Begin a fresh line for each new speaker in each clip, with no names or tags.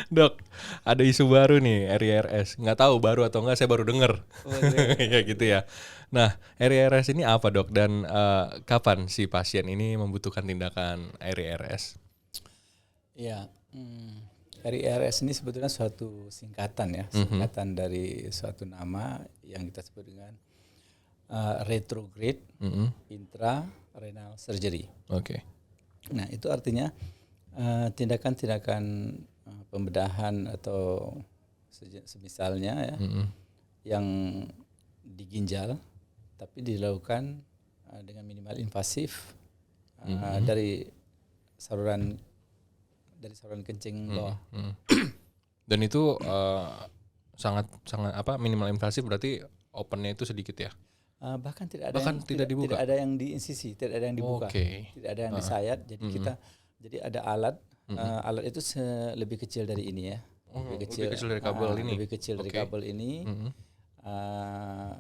Dok, ada isu baru nih RIRS. Nggak tahu baru atau nggak, saya baru dengar. Ya gitu ya. Nah, RIRS ini apa dok? Dan kapan si pasien ini membutuhkan tindakan RIRS?
Ya, RIRS ini sebetulnya suatu singkatan ya, singkatan dari suatu nama yang kita sebut dengan retrograde intrarenal surgery.
Oke.
Nah, itu artinya tindakan-tindakan pembedahan atau semisalnya ya, yang di ginjal tapi dilakukan dengan minimal invasif dari saluran kencing bawah.
Dan itu sangat minimal invasif, berarti opennya itu sedikit ya?
Bahkan tidak
dibuka.
Tidak ada yang diinsisi, tidak ada yang dibuka, tidak ada yang disayat. Jadi ada alat. Alat itu lebih kecil dari ini ya.
Lebih kecil dari kabel ini.
Lebih kecil dari kabel ini.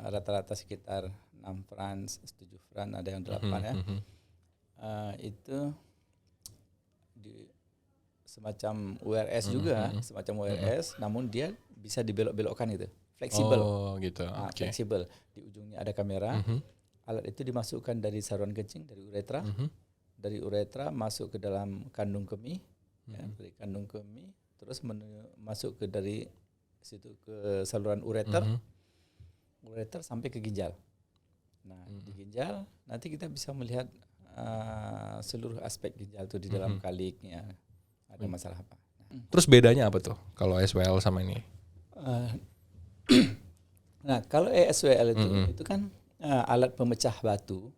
Rata-rata sekitar 6 fran, 7 fran, ada yang 8 ya. Itu semacam URS juga, semacam URS, namun dia bisa dibelok-belokkan itu. Fleksibel.
Oh, gitu.
Fleksibel. Di ujungnya ada kamera. Alat itu dimasukkan dari saluran kencing, dari uretra. Dari uretra masuk ke dalam kandung kemih, dari kandung kemih, terus masuk ke dari situ ke saluran ureter, ureter sampai ke ginjal. Nah, di ginjal nanti kita bisa melihat seluruh aspek ginjal itu di dalam kaliknya ada masalah apa.
Terus bedanya apa tuh kalau SWL sama ini?
Nah, kalau ESWL itu kan alat pemecah batu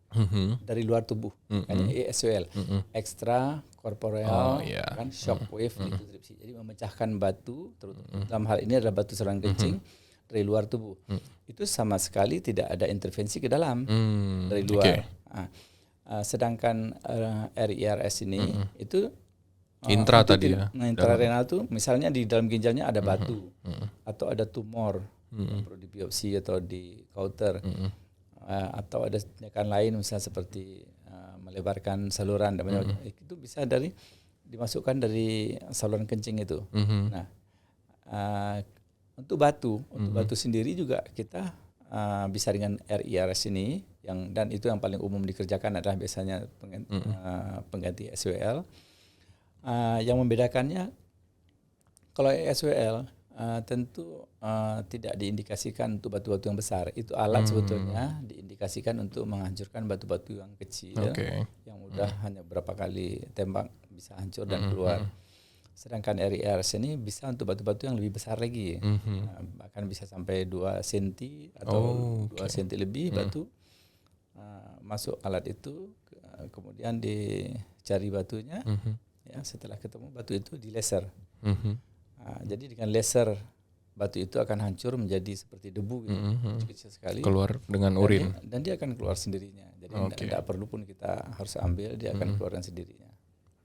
dari luar tubuh, makanya ESWL, extra corporeal kan shock wave lithotripsy. Jadi memecahkan batu, dalam hal ini adalah batu saluran kencing dari luar tubuh. Itu sama sekali tidak ada intervensi ke dalam dari luar. Sedangkan RIRS ini itu
intra tadi ya.
Intrarenal tuh misalnya di dalam ginjalnya ada batu atau ada tumor yang perlu dibiopsi atau di kauter, atau ada tindakan lain misalnya seperti melebarkan saluran dan itu bisa dimasukkan dari saluran kencing itu. Nah, untuk batu sendiri juga kita bisa dengan RIRS ini dan itu yang paling umum dikerjakan adalah biasanya pengganti SWL. Yang membedakannya kalau SWL tentu tidak diindikasikan untuk batu-batu yang besar. Itu alat sebetulnya diindikasikan untuk menghancurkan batu-batu yang kecil, yang mudah hanya berapa kali tembak bisa hancur dan keluar. Sedangkan RIRS ini bisa untuk batu-batu yang lebih besar lagi, bahkan bisa sampai 2 cm atau 2 cm lebih batu. Masuk alat itu, kemudian dicari batunya. Ya, setelah ketemu batu itu dilaser. Jadi dengan laser batu itu akan hancur menjadi seperti debu gitu, kecil sekali.
Keluar dengan urin.
Dan dia akan keluar sendirinya. Jadi tidak perlu pun kita harus ambil, dia akan keluar dengan sendirinya.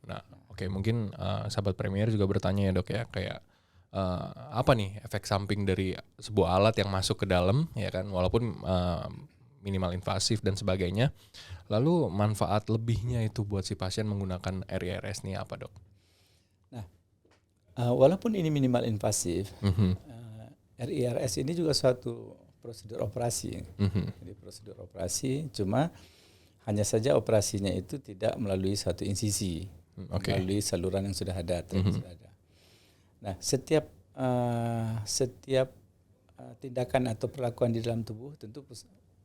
Nah, mungkin sahabat Premier juga bertanya ya dok ya, kayak apa nih efek samping dari sebuah alat yang masuk ke dalam ya kan, walaupun minimal invasif dan sebagainya. Lalu manfaat lebihnya itu buat si pasien menggunakan RIRS nih apa dok?
Nah, walaupun ini minimal invasif, RIRS ini juga suatu prosedur operasi. Jadi prosedur operasi, cuma hanya saja operasinya itu tidak melalui suatu insisi, melalui saluran yang sudah ada, sudah ada. Nah, setiap tindakan atau perlakuan di dalam tubuh tentu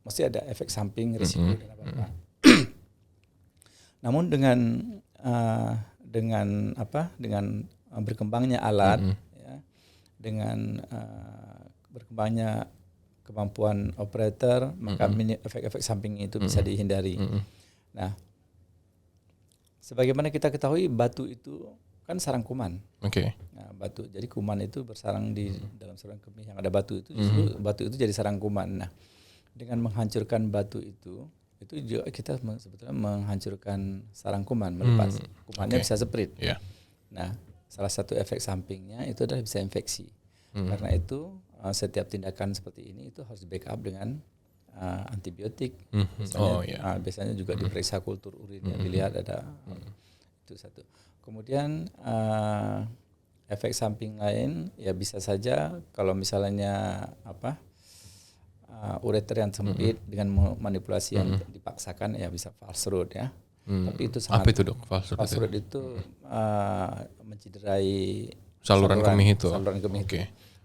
mesti ada efek samping, risiko dan apa-apa. Namun dengan berkembangnya alat, ya, dengan berkembangnya kemampuan operator, maka efek-efek samping itu bisa dihindari. Nah, sebagaimana kita ketahui batu itu kan sarang kuman. Nah, jadi kuman itu bersarang di dalam saluran kemih yang ada batu itu, justru batu itu jadi sarang kuman. Nah, dengan menghancurkan batu itu juga kita sebetulnya menghancurkan sarang kuman, melepas. Kumannya bisa spread. Nah, salah satu efek sampingnya itu adalah bisa infeksi. Karena itu setiap tindakan seperti ini itu harus backup dengan antibiotik. Biasanya juga diperiksa kultur urinnya, dilihat ada Itu satu. Kemudian efek samping lain ya bisa saja kalau misalnya ureter yang sempit dengan manipulasi yang dipaksakan ya bisa false root ya. Tapi itu sangat.
Apa itu dok?
False root itu mencederai
saluran kemih itu.
Saluran kemih itu.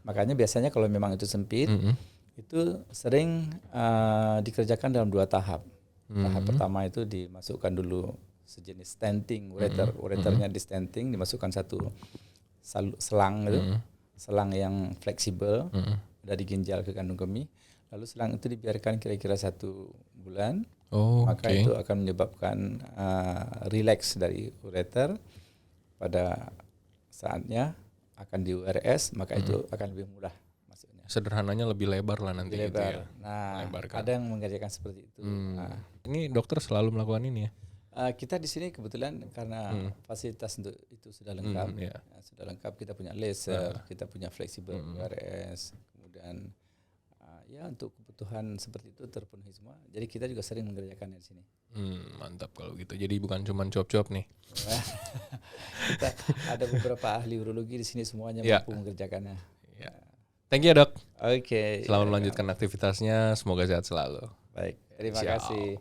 Makanya biasanya kalau memang itu sempit, itu sering dikerjakan dalam 2 tahap. Tahap pertama itu dimasukkan dulu sejenis stenting ureter. Ureternya di stenting, dimasukkan satu selang itu, selang yang fleksibel dari ginjal ke kandung kemih. Lalu selang itu dibiarkan kira-kira 1 bulan, maka itu akan menyebabkan relax dari ureter. Pada saatnya akan di URS, maka itu akan lebih mudah masuknya.
Sederhananya lebih lebar lah nanti.
Lebih lebar.
Gitu ya.
Nah, ada yang mengerjakan seperti itu. Nah,
ini dokter selalu melakukan ini ya?
Kita di sini kebetulan karena fasilitas untuk itu sudah lengkap, sudah lengkap. Kita punya laser, kita punya fleksibel URS, kemudian ya untuk kebutuhan seperti itu terpenuhi semua. Jadi kita juga sering mengerjakannya di sini.
Mantap kalau gitu. Jadi bukan cuma cuap-cuap nih.
Kita ada beberapa ahli urologi di sini semuanya mampu mengerjakannya.
Thank you dok.
Oke.
Selamat melanjutkan aktivitasnya. Semoga sehat selalu.
Baik. Terima kasih.